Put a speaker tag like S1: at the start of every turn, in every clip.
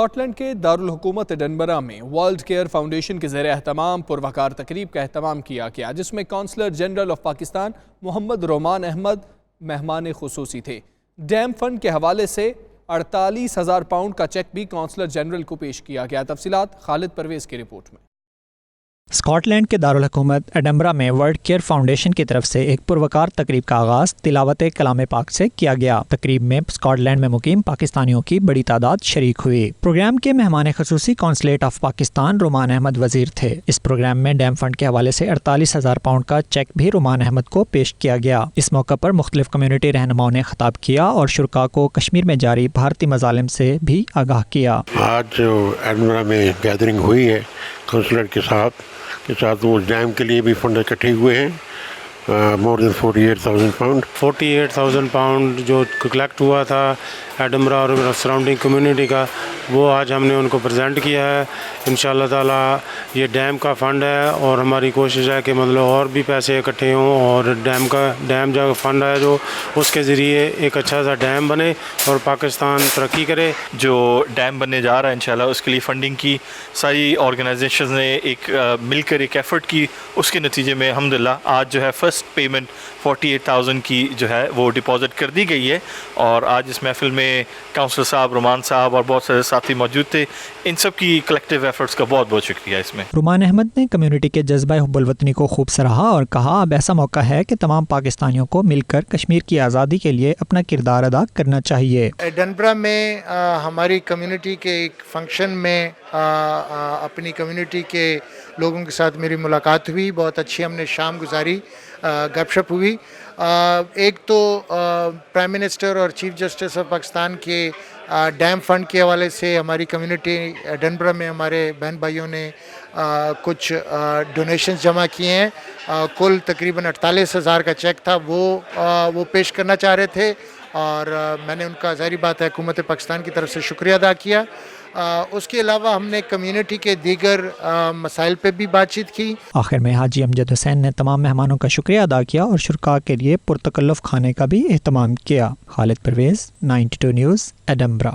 S1: Scott land کے دارالحکومت Edinburgh میں ورلڈ کیئر فاؤنڈیشن کے زیر اہتمام پروقار تقریب کا اہتمام کیا گیا، جس میں کونسلر جنرل آف پاکستان محمد رومان احمد مہمان خصوصی تھے۔ ڈیم فنڈ کے حوالے سے 48,000 پاؤنڈ کا چیک بھی کونسلر جنرل کو پیش کیا گیا۔ تفصیلات خالد پرویز کی رپورٹ میں۔
S2: اسکاٹ لینڈ کے دارالحکومت ایڈنبرا میں ورلڈ کیئر فاؤنڈیشن کی طرف سے ایک پروقار تقریب کا آغاز تلاوت کلام پاک سے کیا گیا۔ تقریب میں اسکاٹ لینڈ میں مقیم پاکستانیوں کی بڑی تعداد شریک ہوئی۔ پروگرام کے مہمان خصوصی کونسلیٹ آف پاکستان رومان احمد وزیر تھے۔ اس پروگرام میں ڈیم فنڈ کے حوالے سے 48,000 پاؤنڈ کا چیک بھی رومان احمد کو پیش کیا گیا۔ اس موقع پر مختلف کمیونٹی رہنماؤں نے خطاب کیا اور شرکاء کو کشمیر میں جاری بھارتی مظالم سے بھی آگاہ کیا۔
S3: آج جو ایڈنبرا میں گیدرنگ ہوئی ہے کونسلر کے ساتھ وہ ڈیم کے لیے بھی فنڈ اکٹھے ہوئے ہیں، مور دین
S4: 48,000 پاؤنڈ جو کلیکٹ ہوا تھا ایڈنبرا اور سراؤنڈنگ کمیونٹی کا، وہ آج ہم نے ان کو پریزنٹ کیا ہے۔ انشاءاللہ تعالیٰ یہ ڈیم کا فنڈ ہے اور ہماری کوشش ہے کہ مطلب اور بھی پیسے اکٹھے ہوں اور ڈیم جو فنڈ ہے جو اس کے ذریعے ایک اچھا سا ڈیم بنے اور پاکستان ترقی کرے۔
S5: جو ڈیم بننے جا رہا ہے انشاءاللہ اس کے لیے فنڈنگ کی ساری آرگنائزیشنز نے ایک مل کر ایک ایفرٹ کی، اس کے نتیجے میں الحمدللہ آج جو ہے فرسٹ پیمنٹ 48,000 کی جو ہے وہ ڈپازٹ کر دی گئی ہے۔ اور آج اس محفل میں کونسلر صاحب، رومان صاحب اور بہت سارے ساتھی موجود تھے۔ ان سب کی کلیکٹیو ایفرٹس کا بہت بہت شکریہ۔ اس میں
S2: رومان احمد نے کمیونٹی کے جذبہ حب الوطنی کو خوب سراہا اور کہا اب ایسا موقع ہے کہ تمام پاکستانیوں کو مل کر کشمیر کی آزادی کے لیے اپنا کردار ادا کرنا چاہیے۔
S6: ایڈنبرا میں ہماری کمیونٹی کے ایک فنکشن میں اپنی کمیونٹی کے لوگوں کے ساتھ میری ملاقات ہوئی، بہت اچھی ہم نے شام گزاری، گپ شپ ہوئی۔ ایک تو پرائم منسٹر اور چیف جسٹس آف پاکستان کے ڈیم فنڈ کے حوالے سے ہماری کمیونٹی ایڈنبرا میں ہمارے بہن بھائیوں نے کچھ ڈونیشنز جمع کیے ہیں، کل تقریباً 48,000 کا چیک تھا، وہ پیش کرنا چاہ رہے تھے اور میں نے ان کا ظاہری بات ہے حکومت پاکستان کی طرف سے شکریہ ادا کیا۔ اس کے علاوہ ہم نے کمیونٹی کے دیگر مسائل پہ بھی بات چیت کی۔
S2: آخر میں حاجی امجد حسین نے تمام مہمانوں کا شکریہ ادا کیا اور شرکاء کے لیے پرتکلف کھانے کا بھی اہتمام کیا۔ خالد پرویز، 92 نیوز، ایڈنبرا۔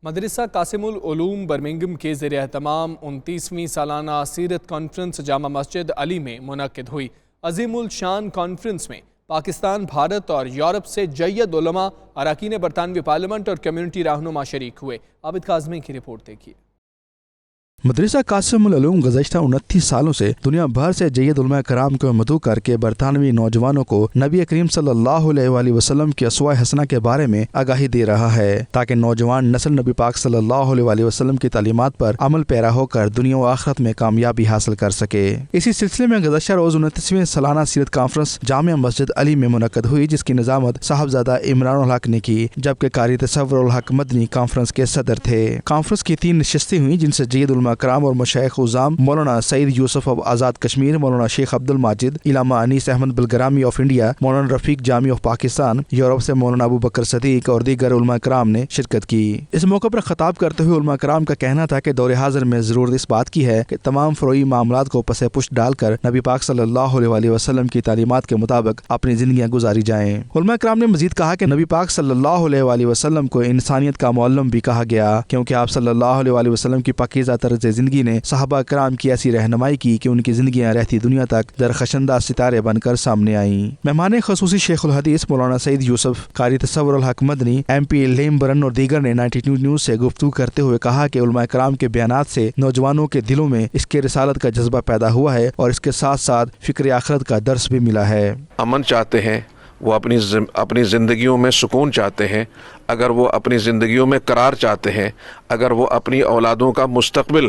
S1: مدرسہ قاسم العلوم برمنگھم کے زیر اہتمام 29ویں سالانہ سیرت کانفرنس جامع مسجد علی میں منعقد ہوئی۔ عظیم الشان کانفرنس میں پاکستان، بھارت اور یورپ سے جید علماء، اراکین برطانوی پارلیمنٹ اور کمیونٹی رہنما شریک ہوئے۔ عابد کاظمی کی رپورٹ دیکھیے۔
S7: مدرسہ قاسم العلوم گزشتہ 29 سالوں سے دنیا بھر سے جید علماء کرام کو مدعو کر کے برطانوی نوجوانوں کو نبی کریم صلی اللہ علیہ وآلہ وسلم کی اسوہ حسنہ کے بارے میں آگاہی دے رہا ہے، تاکہ نوجوان نسل نبی پاک صلی اللہ علیہ وآلہ وسلم کی تعلیمات پر عمل پیرا ہو کر دنیا و آخرت میں کامیابی حاصل کر سکے۔ اسی سلسلے میں گزشتہ روز 29ویں سالانہ سیرت کانفرنس جامع مسجد علی میں منعقد ہوئی، جس کی نظامت صاحبزادہ عمران الحق نے کی، جبکہ قاری تصور الحق مدنی کانفرنس کے صدر تھے۔ کانفرنس کی 3 نشستیں ہوئیں، جن سے جید علماء کرام اور مشائخ عظام مولانا سعید یوسف of Azad Kashmir, Maulana Sheikh Abdul Majid, Allama Anees Ahmad Bilgrami of India, Maulana Rafiq Jami of Pakistan, Europe سے مولانا ابو بکر صدیق اور دیگر علماء کرام نے شرکت کی۔ اس موقع پر خطاب کرتے ہوئے علماء کرام کا کہنا تھا کہ دور حاضر میں ضرورت اس بات کی ہے کہ تمام فروعی معاملات کو پس پشت ڈال کر نبی پاک صلی اللہ علیہ وآلہ وسلم کی تعلیمات کے مطابق اپنی زندگیاں گزاری جائیں۔ علماء کرام نے مزید کہا کہ نبی پاک صلی اللہ علیہ وآلہ وسلم کو انسانیت کا معلم بھی کہا گیا، کیونکہ آپ صلی اللہ علیہ وآلہ وسلم کی پاکیزہ طرز زندگی نے صحابہ کرام کی ایسی رہنمائی کی کہ ان کی زندگیاں رہتی دنیا تک درخشندہ ستارے بن کر سامنے آئیں۔ مہمان خصوصی شیخ الحدیث مولانا سعید یوسف، قاری تصور الحق مدنی، ایم پی لیم برن اور دیگر نے 92 نیوز سے گفتگو کرتے ہوئے کہا کہ علماء کرام کے بیانات سے نوجوانوں کے دلوں میں اس کے رسالت کا جذبہ پیدا ہوا ہے اور اس کے ساتھ ساتھ فکر آخرت کا درس بھی ملا ہے۔
S8: امن چاہتے ہیں، وہ اپنی زندگیوں میں سکون چاہتے ہیں، اگر وہ اپنی زندگیوں میں قرار چاہتے ہیں، اگر وہ اپنی اولادوں کا مستقبل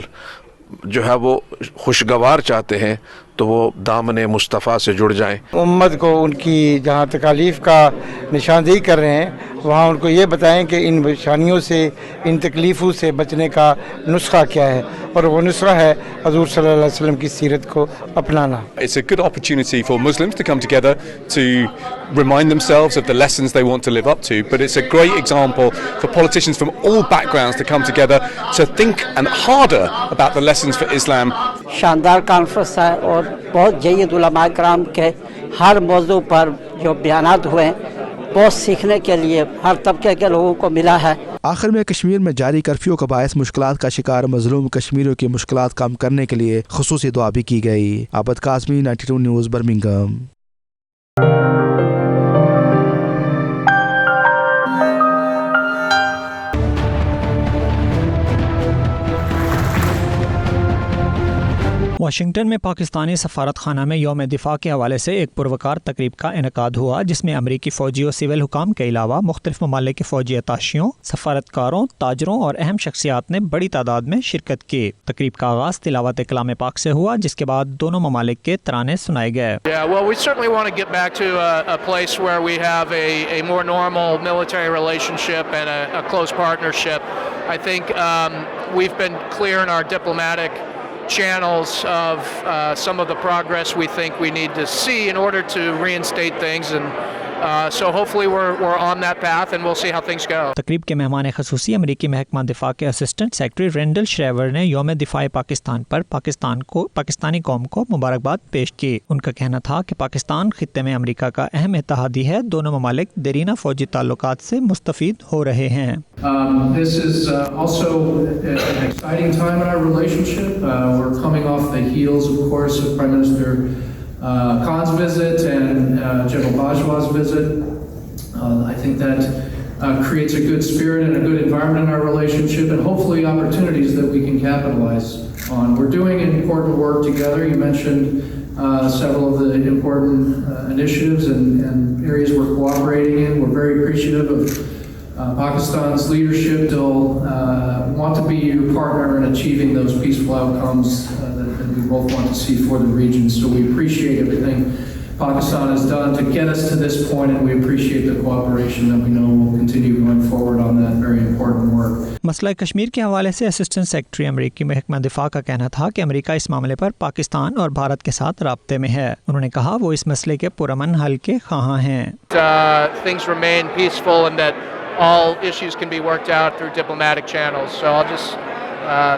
S8: جو ہے وہ خوشگوار چاہتے ہیں، تو وہ دامن مصطفیٰ سے جڑ جائیں۔
S9: امت کو ان کی جہاں تکالیف کا نشاندہی کر رہے ہیں، وہاں ان کو یہ بتائیں کہ ان پریشانیوں سے، ان تکلیفوں سے بچنے کا نسخہ کیا ہے، اور وہ نسخہ ہے حضور صلی اللہ علیہ وسلم کی سیرت کو اپنانا۔
S10: It's a good opportunity for Muslims to come together to remind themselves of the lessons they want to live up to, but it's a great example for politicians from all backgrounds to come together to think and harder about the lessons for Islam.
S11: شاندار conference ہے اور بہت جید علماء کرام کے ہر موضوع پر جو بیانات ہوئے ہیں بہت سیکھنے کے لیے ہر طبقے کے لوگوں کو ملا ہے۔
S7: آخر میں کشمیر میں جاری کرفیو کا باعث مشکلات کا شکار مظلوم کشمیریوں کی مشکلات کم کرنے کے لیے خصوصی دعا بھی کی گئی۔ عابد قاسمی، 92 نیوز، برمنگھم۔
S2: واشنگٹن میں پاکستانی سفارت خانہ میں یوم دفاع کے حوالے سے ایک پروقار تقریب کا انعقاد ہوا، جس میں امریکی فوجی و سول حکام کے علاوہ مختلف ممالک کے فوجی اتاشیوں، سفارتکاروں، تاجروں اور اہم شخصیات نے بڑی تعداد میں شرکت کی۔ تقریب کا آغاز تلاوت کلام پاک سے ہوا، جس کے بعد دونوں ممالک کے ترانے سنائے گئے۔
S12: Well, we certainly want to get back to a place where we have a more normal military relationship and a close partnership. I think we've been clear in our diplomatic channels of some of the progress we think we need to see in order to reinstate things, and so hopefully we're on that path and we'll see how things go.
S2: تقریب کے مہمان خصوصی امریکی محکمہ دفاع کے assistant secretary Randal شریور نے یوم دفاع پاکستان پر پاکستانی قوم کو مبارکباد پیش کی۔ ان کا کہنا تھا کہ پاکستان خطے میں امریکہ کا اہم اتحادی ہے، دونوں ممالک دیرینہ فوجی تعلقات سے مستفید ہو رہے ہیں۔
S13: This is also an exciting time in our relationship. We're coming off the heels, of course, of Prime Minister Khan's visit and General Bajwa's visit. I think that creates a good spirit and a good environment in our relationship, and hopefully opportunities that we can capitalize on. We're doing important work together. You mentioned several of the important initiatives and areas we're cooperating in. We're very appreciative of Pakistan's leadership. They'll want to be your partner in achieving those peaceful outcomes that we both want to see for the region. So we appreciate everything Pakistan has done to get us to this point, and we appreciate the cooperation that we know will continue going forward on that very important work.
S2: مسئلہ کشمیر کے حوالے سے assistant secretary امریکی محکمہ دفاع کا کہنا تھا کہ امریکہ اس معاملے پر پاکستان اور بھارت کے ساتھ رابطے میں ہے۔ انہوں نے کہا وہ اس مسئلے کے پرامن حل کے خواہاں ہیں۔
S12: Things remain peaceful and that all issues can be worked out through diplomatic channels. So I'll just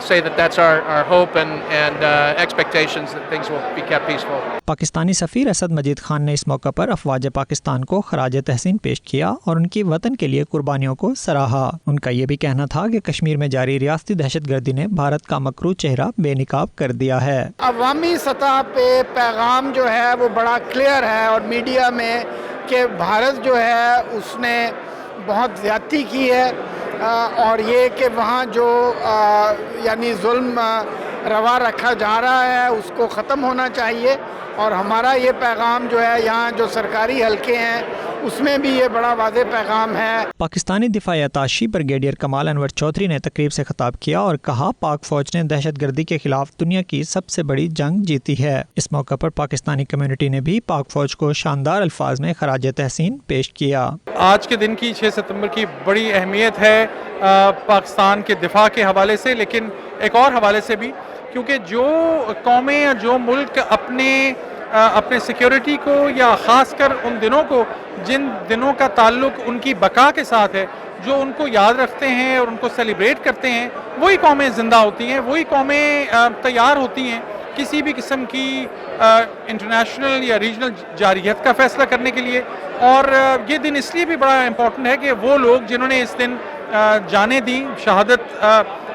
S12: say that that's our hope and expectations that things will be kept peaceful.
S2: Pakistani سفیر اسد مجید خان نے اس موقع پر افواج پاکستان کو خراج تحسین پیش کیا اور ان کی وطن کے لیے قربانیوں کو سراہا۔ ان کا یہ بھی کہنا تھا کہ کشمیر میں جاری ریاستی دہشت گردی نے بھارت کا مکروہ چہرہ بے نقاب کر دیا ہے۔
S9: عوامی سطح پہ پیغام جو ہے وہ بڑا کلیئر ہے، اور میڈیا میں کہ بھارت جو ہے اس نے بہت زیادتی کی ہے، اور یہ کہ وہاں جو یعنی ظلم روا رکھا جا رہا ہے اس کو ختم ہونا چاہیے، اور ہمارا یہ پیغام جو ہے یہاں جو سرکاری حلقے ہیں اس میں بھی یہ بڑا واضح پیغام ہے۔
S2: پاکستانی دفاعی اتاشی بریگیڈیئر کمال انور چودھری نے تقریب سے خطاب کیا اور کہا پاک فوج نے دہشت گردی کے خلاف دنیا کی سب سے بڑی جنگ جیتی ہے۔ اس موقع پر پاکستانی کمیونٹی نے بھی پاک فوج کو شاندار الفاظ میں خراج تحسین پیش کیا۔
S14: آج کے دن کی 6 ستمبر کی بڑی اہمیت ہے پاکستان کے دفاع کے حوالے سے، لیکن ایک اور حوالے سے بھی، کیونکہ جو قومیں یا جو ملک اپنے سیکیورٹی کو یا خاص کر ان دنوں کو جن دنوں کا تعلق ان کی بقا کے ساتھ ہے، جو ان کو یاد رکھتے ہیں اور ان کو سیلیبریٹ کرتے ہیں، وہی قومیں زندہ ہوتی ہیں، وہی قومیں تیار ہوتی ہیں کسی بھی قسم کی انٹرنیشنل یا ریجنل جارحیت کا فیصلہ کرنے کے لیے۔ اور یہ دن اس لیے بھی بڑا امپورٹنٹ ہے کہ وہ لوگ جنہوں نے اس دن جانیں دیں، شہادت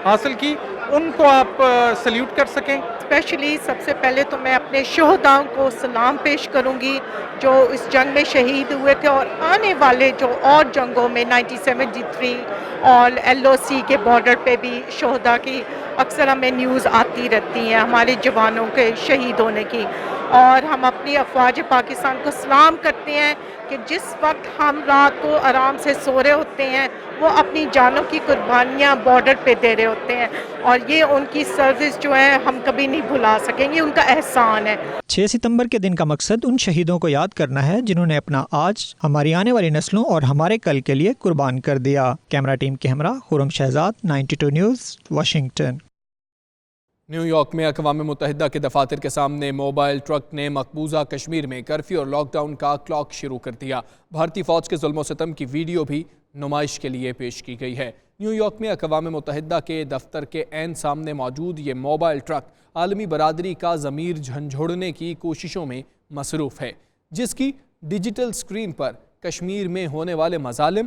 S14: حاصل کی، ان کو آپ سلیوٹ کر سکیں۔
S15: اسپیشلی سب سے پہلے تو میں اپنے شہداء کو سلام پیش کروں گی جو اس جنگ میں شہید ہوئے تھے، اور آنے والے جو اور جنگوں میں 1973 اور LOC کے بارڈر پہ بھی شہداء کی اکثر ہمیں نیوز آتی رہتی ہیں ہمارے جوانوں کے شہید ہونے کی، اور ہم اپنی افواج پاکستان کو سلام کرتے ہیں کہ جس وقت ہم رات کو آرام سے سو رہے ہوتے ہیں وہ اپنی جانوں کی قربانیاں بارڈر پہ دے رہے ہوتے ہیں، اور یہ ان کی سروس جو ہے ہم کبھی نہیں بھلا سکیں گے، ان کا احسان ہے۔
S2: 6 ستمبر کے دن کا مقصد ان شہیدوں کو یاد کرنا ہے جنہوں نے اپنا آج ہماری آنے والی نسلوں اور ہمارے کل کے لیے قربان کر دیا۔ کیمرہ ٹیم کے ہمراہ Khurram Shahzad, 92 news, Washington.
S1: New York میں اقوام متحدہ کے دفاتر کے سامنے موبائل ٹرک نے مقبوضہ کشمیر میں کرفیو اور لاک ڈاؤن کا کلاک شروع کر دیا۔ بھارتی فوج کے ظلم و ستم کی ویڈیو بھی نمائش کے لیے پیش کی گئی ہے۔ نیو یارک میں اقوام متحدہ کے دفتر کے عین سامنے موجود یہ موبائل ٹرک عالمی برادری کا ضمیر جھنجھوڑنے کی کوششوں میں مصروف ہے، جس کی ڈیجیٹل سکرین پر کشمیر میں ہونے والے مظالم،